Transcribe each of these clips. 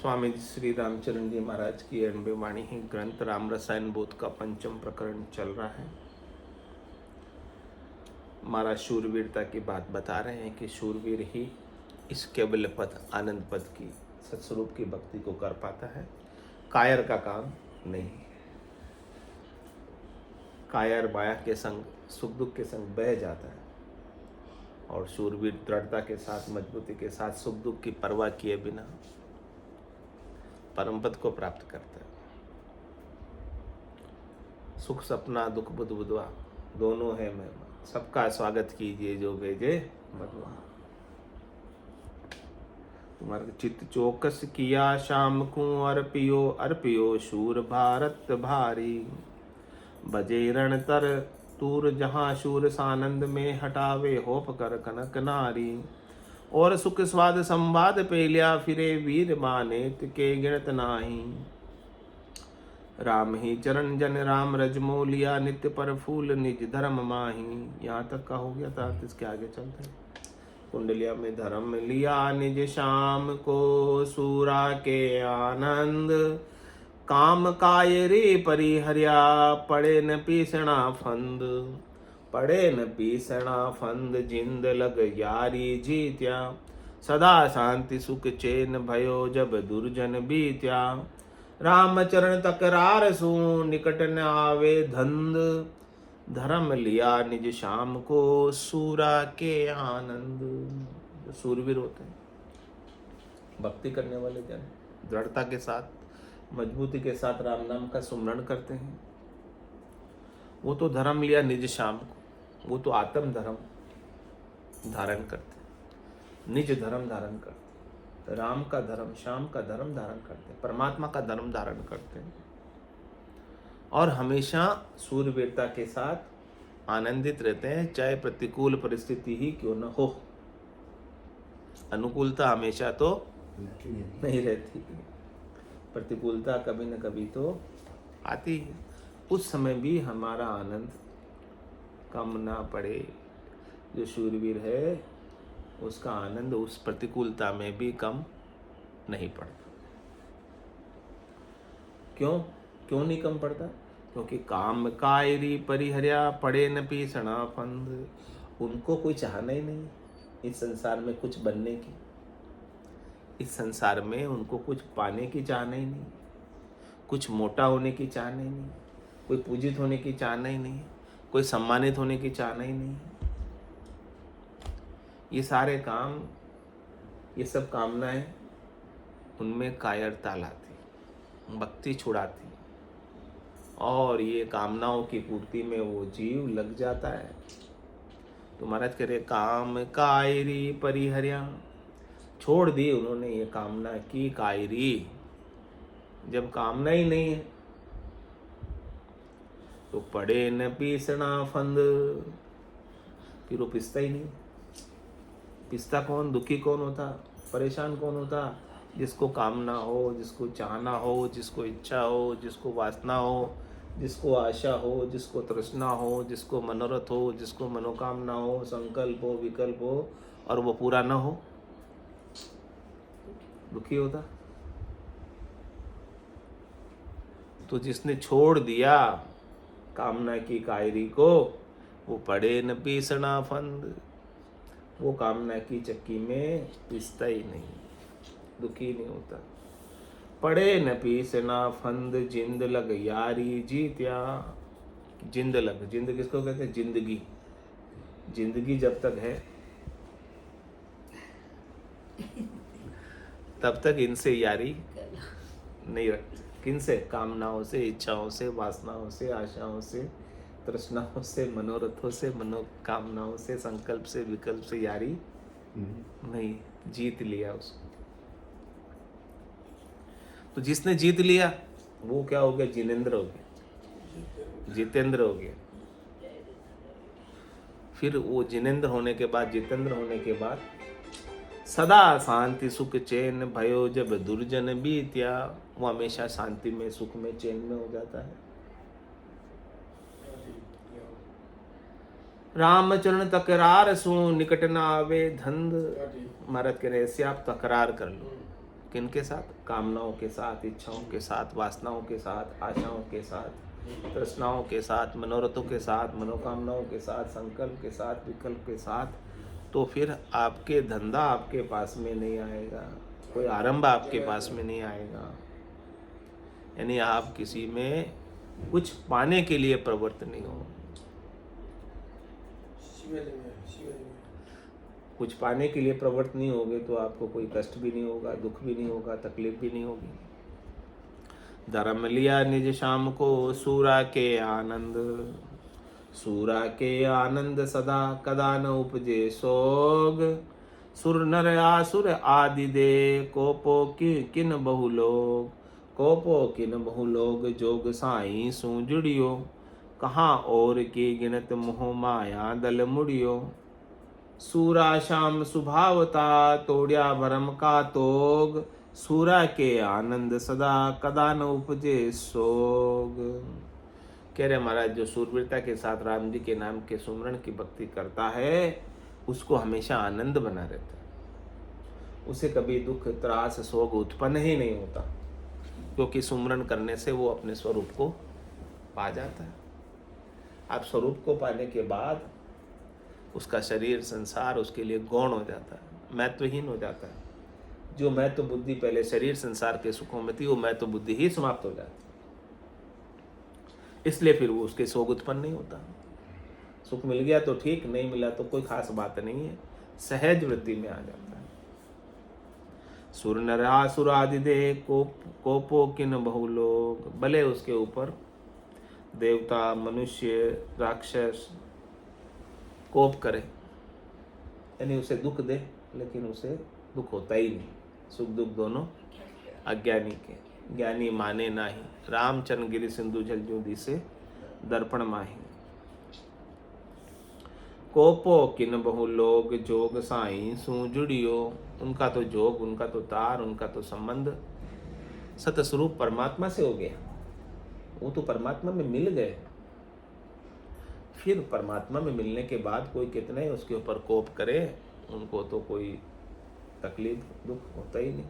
स्वामी जी श्री रामचरण जी महाराज की अणबे वाणी ही ग्रंथ राम रसायन बोध का पंचम प्रकरण चल रहा है। महाराज शूरवीरता की बात बता रहे हैं कि शूरवीर ही इस केवल पद आनंद पद की सत्स्वरूप की भक्ति को कर पाता है, कायर का काम नहीं। कायर माया के संग सुख दुख के संग बह जाता है और शूरवीर दृढ़ता के साथ मजबूती के साथ सुख दुख की परवाह किए बिना परम पद को प्राप्त करता है। सुख सपना दुख बुध बुधवा दोनों है महिमा, सबका स्वागत कीजिए जो भेजे भगवान। तुम्हारा चित्त चौकस किया शाम को अर्पियो अर्पियो शूर भारत भारी, बजे रण तर तूर जहाँ शूर सानंद में हटावे होप कर कनक नारी, और सुख स्वाद संवाद पे लिया फिरे वीर मानेत के गिणत नाही, राम ही चरण जन राम रजमो लिया नित्य पर फूल निज धर्म माही। यहाँ तक का हो गया था, इसके आगे चलते हैं। कुंडलिया में धर्म लिया निज शाम को सूरा के आनंद, काम कायरी परिहरिया पड़े न पीसना फंद, पड़े न पीसना फंद जिंद लग यारी जीत्या, सदा शांति सुख चैन भयो जब दुर्जन बीत्या, राम चरण तकरार सु निकट न आवे धंध, धर्म लिया निज शाम को सूरा के आनंद। जो सूरवीर होते हैं, भक्ति करने वाले जन दृढ़ता के साथ मजबूती के साथ राम नाम का सुमरण करते हैं, वो तो धर्म लिया निज शाम को, वो तो आत्म धर्म धारण करते हैं, निज धर्म धारण करते हैं, राम का धर्म श्याम का धर्म धारण करते हैं, परमात्मा का धर्म धारण करते हैं और हमेशा सूरवीरता के साथ आनंदित रहते हैं, चाहे प्रतिकूल परिस्थिति ही क्यों न हो। अनुकूलता हमेशा तो नहीं रहती, प्रतिकूलता कभी न कभी तो आती है। उस समय भी हमारा आनंद कम ना पड़े। जो शूरवीर है उसका आनंद उस प्रतिकूलता में भी कम नहीं पड़ता। क्यों नहीं कम पड़ता? क्योंकि काम कायरी परिहरिया पड़े न पीसना फंद, उनको कोई चाहना ही नहीं इस संसार में कुछ बनने की, इस संसार में उनको कुछ पाने की चाहना ही नहीं, कुछ मोटा होने की चाहना ही नहीं, कोई पूजित होने की चाहना ही नहीं, कोई सम्मानित होने की चाहना ही नहीं। ये सारे काम, ये सब कामनाएं उनमें कायरता लाती, भक्ति छुड़ाती और ये कामनाओं की पूर्ति में वो जीव लग जाता है। तो महाराज कह रहे काम कायरी परिहरिया, छोड़ दी उन्होंने ये कामना की कायरी। जब कामना ही नहीं है तो पड़े न पीसना फंद, फिर वो पिसता ही नहीं। पिसता कौन, दुखी कौन होता, परेशान कौन होता? जिसको कामना हो, जिसको चाहना हो, जिसको इच्छा हो, जिसको वासना हो, जिसको आशा हो, जिसको तृष्णा हो, जिसको मनोरथ हो, जिसको मनोकामना हो, संकल्प हो, विकल्प हो और वो पूरा न हो, दुखी होता। तो जिसने छोड़ दिया कामना की कायरी को, वो पड़े न पीसना फंद, वो कामना की चक्की में पिसता ही नहीं, दुखी नहीं होता। पड़े न पीसना फंद जिंद लग यारी जीत्या। जिंद लग, जिंद किसको कहते हैं? जिंदगी। जिंदगी जब तक है तब तक इनसे यारी नहीं रखते। किनसे? कामनाओं से, इच्छाओं से, वासनाओं से, आशाओं से, तृष्णाओं से, मनोरथों से, मनोकामनाओं से, संकल्प से, विकल्प से यारी नहीं। जीत लिया उसको। तो जिसने जीत लिया वो क्या हो गया? जिनेंद्र हो गया, जितेंद्र हो गया। फिर वो जिनेंद्र होने के बाद, जितेंद्र होने के बाद सदा शांति सुख चैन भयो जब दुर्जन बीत्या, वो हमेशा शांति में, सुख में, चैन में हो जाता है। राम चरण तकरार सु निकट न आवे धंध। महाराज कह रहे ऐसे आप तकरार कर लो, किनके साथ? कामनाओं के साथ, इच्छाओं के साथ, वासनाओं के साथ, आशाओं के साथ, तृष्णाओं के साथ, मनोरथों के साथ, मनोकामनाओं के साथ, संकल्प के साथ, विकल्प के साथ, तो फिर आपके धंधा आपके पास में नहीं आएगा, कोई आरंभ आपके पास में नहीं आएगा। यानी आप किसी में कुछ पाने के लिए प्रवृत्त नहीं हो। कुछ पाने के लिए प्रवृत्त नहीं होगे तो आपको कोई कष्ट भी नहीं होगा, दुख भी नहीं होगा, तकलीफ भी नहीं होगी। धर्म लिया निज शाम को सूरा के आनंद, सूरा के आनंद सदा कदा न उपजे सोग, सुर नर आसुर आदि दे कोपो किन बहु लोग, कोपो किन बहु लोग जोग साई सू जुड़ियो, कहाँ और की गिनत मोह माया दल मुड़ियो, सूरा शाम सुभावता तोड़िया भरम का तोग, सूरा के आनंद सदा कदा न उपजे सोग। कह रहे महाराज जो सूरवीरता के साथ राम जी के नाम के सुमरण की भक्ति करता है उसको हमेशा आनंद बना रहता है, उसे कभी दुख त्रास शोक उत्पन्न ही नहीं होता, क्योंकि सुमरण करने से वो अपने स्वरूप को पा जाता है। आप स्वरूप को पाने के बाद उसका शरीर संसार उसके लिए गौण हो जाता है, महत्वहीन हो जाता है। जो महत्व बुद्धि पहले शरीर संसार के सुखों में थी वो महत्व बुद्धि ही समाप्त हो जाती, इसलिए फिर वो उसके शोक उत्पन्न नहीं होता। सुख मिल गया तो ठीक, नहीं मिला तो कोई खास बात नहीं है, सहज वृत्ति में आ जाता है। सुर नरासुर आदि दे कोपो किन बहु लोग, भले उसके ऊपर देवता मनुष्य राक्षस कोप करे, यानी उसे दुख दे, लेकिन उसे दुख होता ही नहीं। सुख दुख दोनों अज्ञानी के, ज्ञानी माने नाही, रामचरण गिरि सिंधु जल जूदी से दर्पण माही, कोपो किन बहु लोग जोग साई सू जुड़ियो, उनका तो जोग, उनका तो तार, उनका तो संबंध सतस्वरूप परमात्मा से हो गया। वो तो परमात्मा में मिल गए, फिर परमात्मा में मिलने के बाद कोई कितने उसके ऊपर कोप करे, उनको तो कोई तकलीफ दुख होता ही नहीं।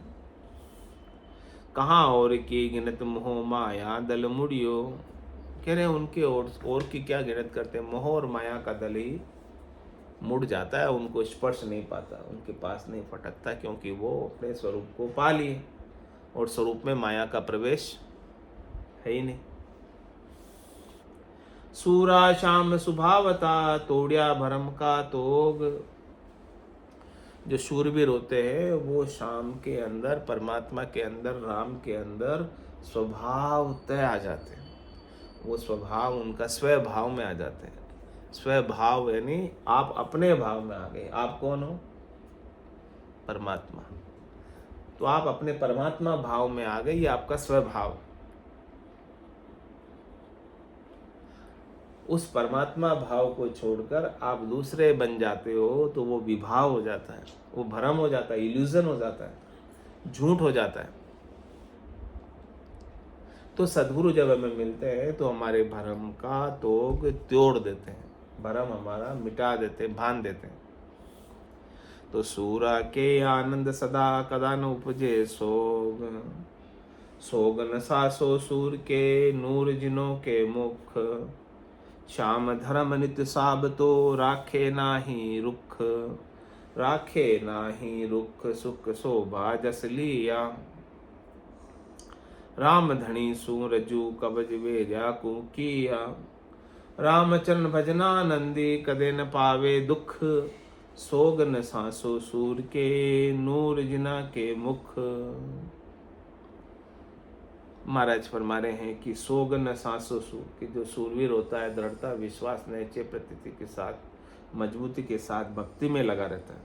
कहाँ और की गिनत मोह माया दल मुड़ियो, कह रहे उनके और की क्या गिनत करते, मोह और माया का दल ही मुड़ जाता है, उनको स्पर्श नहीं पाता, उनके पास नहीं फटकता, क्योंकि वो अपने स्वरूप को पा लिए और स्वरूप में माया का प्रवेश है ही नहीं। सूरा शाम सुभावता तोड़िया भरम का तोग, जो शूरवीर होते हैं वो शाम के अंदर, परमात्मा के अंदर, राम के अंदर स्वभाव तय आ जाते हैं। वो स्वभाव उनका स्वभाव में आ जाते हैं। स्वभाव यानी आप अपने भाव में आ गए। आप कौन हो? परमात्मा। तो आप अपने परमात्मा भाव में आ गए, ये आपका स्वभाव। उस परमात्मा भाव को छोड़कर आप दूसरे बन जाते हो तो वो विभाव हो जाता है, वो भ्रम हो जाता है, इल्यूजन हो जाता है, झूठ हो जाता है। तो सद्गुरु जब हमें मिलते हैं तो हमारे भ्रम का तोग तोड़ देते हैं, भ्रम हमारा मिटा देते हैं, भान देते हैं। तो सूरा के आनंद सदा कदा न उपजे सोग, सोग न सासो सूर के नूर जिनों के मुख, श्याम धर्म नित साब तो राखे नाही रुख, राखे नाही रुख सुख शोभा जस लिया, राम धनी सु रजू कबज वेजा को किया, रामचरण भजनानंदी कदे न पावे दुख, सोग न सांसो सूर के नूर जिना के मुख। महाराज फरमा रहे हैं कि सोग न सांसो सूर, कि जो सूरवीर होता है दृढ़ता विश्वास निश्चय प्रतीति के साथ मजबूती के साथ भक्ति में लगा रहता है,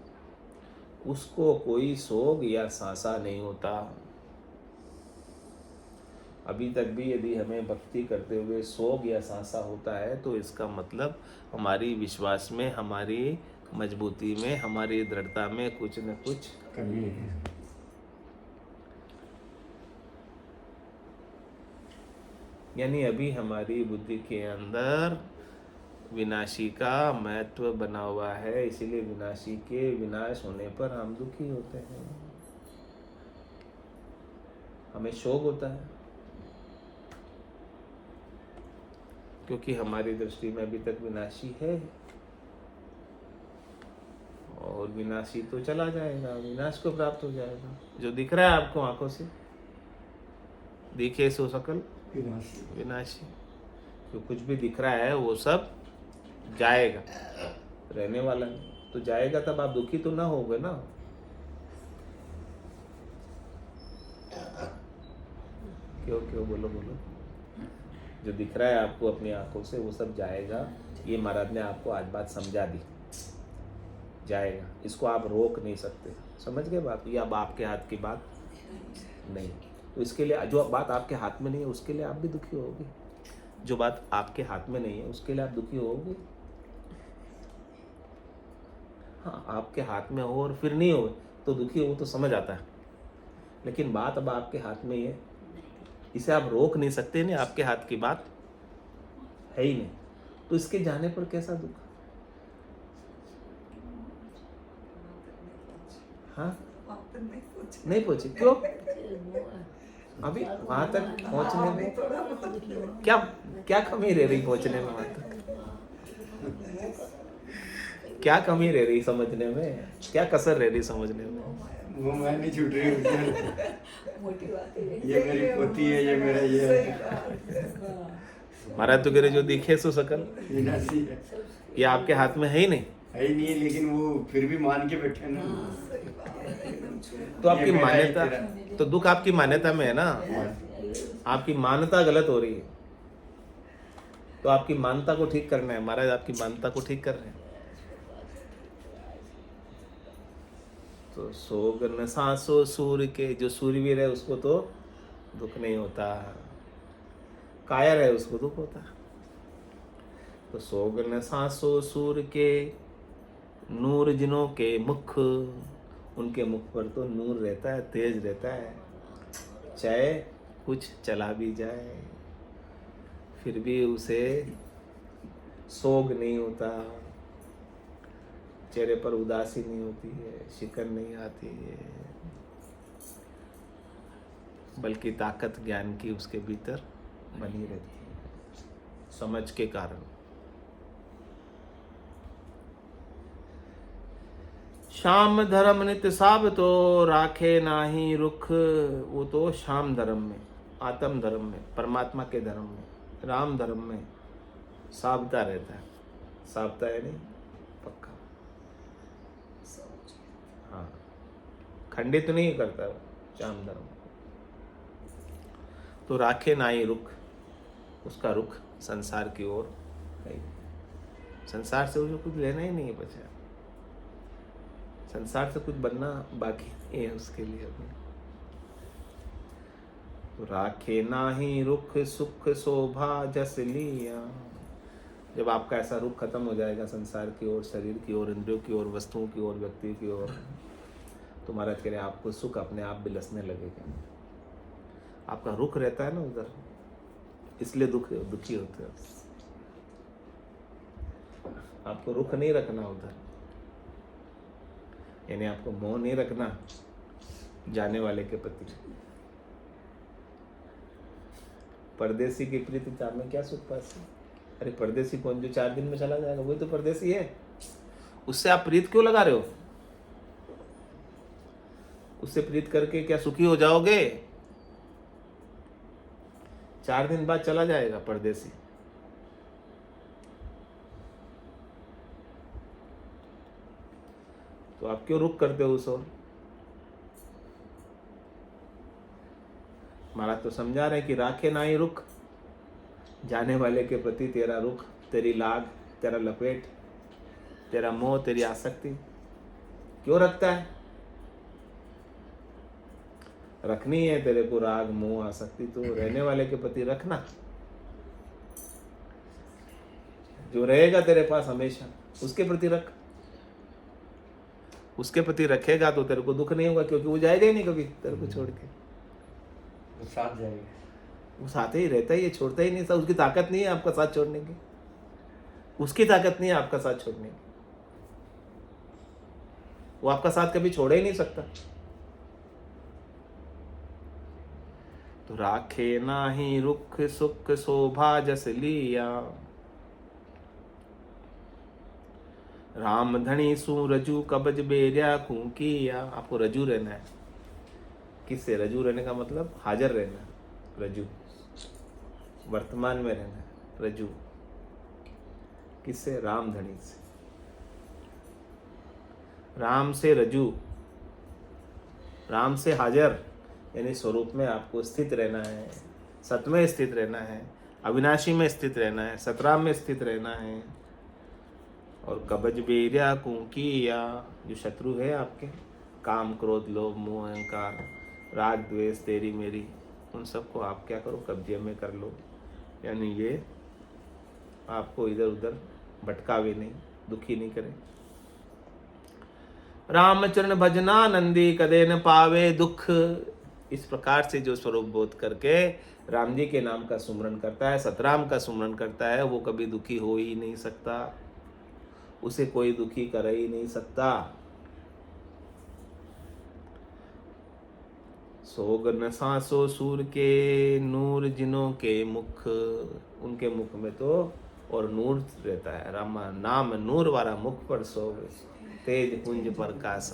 उसको कोई सोग या सांसा नहीं होता। अभी तक भी यदि हमें भक्ति करते हुए सोग या सांसा होता है तो इसका मतलब हमारी विश्वास में, हमारी मजबूती में, हमारी दृढ़ता में कुछ न कुछ कमी है। यानी अभी हमारी बुद्धि के अंदर विनाशी का महत्व बना हुआ है, इसीलिए विनाशी के विनाश होने पर हम दुखी होते हैं। हमें शोक होता है, क्योंकि हमारी दृष्टि में अभी तक विनाशी है, और विनाशी तो चला जाएगा, विनाश को प्राप्त हो जाएगा। जो दिख रहा है आपको आंखों से, दिखे सो सकल विनाशी, जो कुछ भी दिख रहा है वो सब जाएगा, रहने वाला नहीं। तो जाएगा तब आप दुखी तो ना होगे ना। क्यों क्यों बोलो बोलो। जो दिख रहा है आपको अपनी आंखों से वो सब जाएगा, ये महाराज ने आपको आज बात समझा दी, जाएगा, इसको आप रोक नहीं सकते। समझ गए बात? ये अब आपके हाथ की बात नहीं। तो इसके लिए जो बात आपके हाथ में नहीं है उसके लिए आप भी दुखी होगे, जो बात आपके हाथ में नहीं है उसके लिए आप दुखी होगे। हाँ, आपके हाथ में हो और फिर नहीं हो तो दुखी हो, तो समझ आता है। लेकिन बात अब आपके हाथ में ही है, इसे आप रोक नहीं सकते, नहीं, आपके हाथ की बात है ही नहीं। तो इसके जाने पर कैसा दुख? हाँ, नहीं पहुंचे क्यों? अभी वहां तक पहुंचने में क्या क्या कमी रह रही? पहुंचने में वहां तक क्या कमी रह रही? समझने में क्या कसर रह रही? समझने में वो मैं नहीं छूट रही, ये मेरी पोती है, ये मेरा ये है। महाराज तो कह रहे जो दिखे सो सकल विनाशी है, ये आपके हाथ में है ही नहीं। है ही नहीं, लेकिन वो फिर भी मान के बैठे ना। तो आपकी मान्यता, तो दुख आपकी मान्यता में है ना। आपकी मान्यता गलत हो रही है, तो आपकी मान्यता को ठीक करना है। महाराज आपकी मान्यता को ठीक कर रहे हैं। तो सोग न सांसो सूर्य के, जो सूर्यवीर है उसको तो दुख नहीं होता, कायर है उसको दुख होता है। तो सोग न सांसो सूर्य के, नूर जिनों के मुख, उनके मुख पर तो नूर रहता है, तेज रहता है, चाहे कुछ चला भी जाए फिर भी उसे सोग नहीं होता, चेहरे पर उदासी नहीं होती है, शिकन नहीं आती है, बल्कि ताकत ज्ञान की उसके भीतर बनी रहती है, समझ के कारण। शाम धर्म नित्य साब तो राखे नाही रुख, वो तो शाम धर्म में, आत्म धर्म में, परमात्मा के धर्म में, राम धर्म में साबता रहता है। साबता है नहीं, पक्का। हाँ, खंडित नहीं करता शाम धर्म। तो राखे नाही रुख, उसका रुख संसार की ओर नहीं, संसार से उसे कुछ लेना ही नहीं है बचा, संसार से कुछ बनना बाकी नहीं है उसके लिए अभी। तो राखे नाही रुख सुख शोभा जस लिया, जब आपका ऐसा रुख खत्म हो जाएगा संसार की ओर, शरीर की ओर, इंद्रियों की ओर, वस्तुओं की ओर, व्यक्ति की ओर, तो महाराज कह रहे आपको सुख अपने आप बिलसने लगेगा। आपका रुख रहता है ना उधर, इसलिए दुखी होते हो। आपको रुख नहीं रखना उधर, यानी आपको मोह नहीं रखना जाने वाले के प्रति। परदेसी की प्रीति चार में क्या सुख पासी। अरे परदेसी कौन? जो 4 दिन में चला जाएगा वही तो परदेसी है। उससे आप प्रीत क्यों लगा रहे हो? उससे प्रीत करके क्या सुखी हो जाओगे? 4 दिन बाद चला जाएगा परदेसी। तो आप क्यों रुख करते हो उस ओर? महाराज तो समझा रहे कि राखे ना ही रुख, जाने वाले के प्रति तेरा रुख, तेरी लाग, तेरा लपेट, तेरा मोह, तेरी आसक्ति क्यों रखता है? रखनी है तेरे को राग मोह आसक्ति, तो रहने वाले के प्रति रखना, जो रहेगा तेरे पास हमेशा उसके प्रति रख। उसके प्रति रखेगा तो तेरे को दुख नहीं होगा, क्योंकि वो जाएगा ही नहीं कभी तेरे को छोड़ के, वो साथ जाएगा, वो साथ ही रहता ही है, छोड़ता ही नहीं। उसकी ताकत नहीं है आपका साथ छोड़ने की, उसकी ताकत नहीं है आपका साथ छोड़ने की, वो आपका साथ कभी छोड़ ही नहीं सकता। तो राखे नाही रुख सुख शोभा जस लिया। राम धनी सु रजू कबज बेरिया किया। आपको रजू रहना है। किससे रजू रहने का मतलब हाजिर रहना है। रजू वर्तमान में रहना है। रजू किससे? राम धनी से। राम से रजू, राम से हाजिर, यानी स्वरूप में आपको स्थित रहना है, सत में स्थित रहना है, अविनाशी में स्थित रहना है, सतराम में स्थित रहना है। और कबज बेरिया कुंकिया, जो शत्रु है आपके, काम क्रोध लोभ मोह अहंकार राग द्वेष तेरी मेरी, उन सबको आप क्या करो? कब्जे में कर लो। यानी ये आपको इधर उधर भटकावे नहीं, दुखी नहीं करे। रामचरण भजना नंदी कदे न पावे दुख। इस प्रकार से जो स्वरूप बोध करके राम जी के नाम का सुमरन करता है, सतराम का सुमरन करता है, वो कभी दुखी हो ही नहीं सकता। उसे कोई दुखी कर ही नहीं सकता। सोग न सांसो सूर के नूर जिनों के मुख। उनके मुख में तो और नूर रहता है। राम नाम नूर वाला मुख पर सोग तेज पुंज प्रकाश।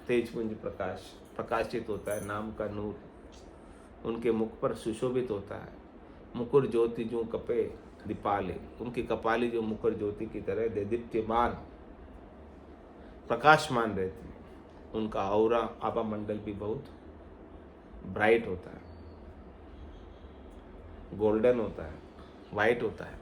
तेज पुंज प्रकाश प्रकाशित होता है, नाम का नूर उनके मुख पर सुशोभित होता है। मुकुर ज्योति जो कपे दीपाले, उनकी कपाली जो मुकुर ज्योति की तरह दीप्यमान प्रकाशमान रहती है। उनका औरा आभा मंडल भी बहुत ब्राइट होता है, गोल्डन होता है, वाइट होता है।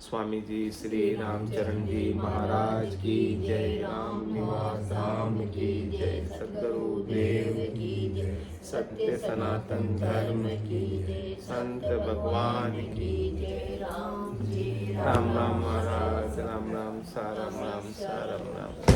स्वामी जी श्री रामचरण जी महाराज की जय। राम निवास धाम की जय। सद्गुरु देव की जय। सत्य सनातन धर्म की जय। संत भगवान की जय। राम राम महाराज। राम राम सा राम राम सा राम राम।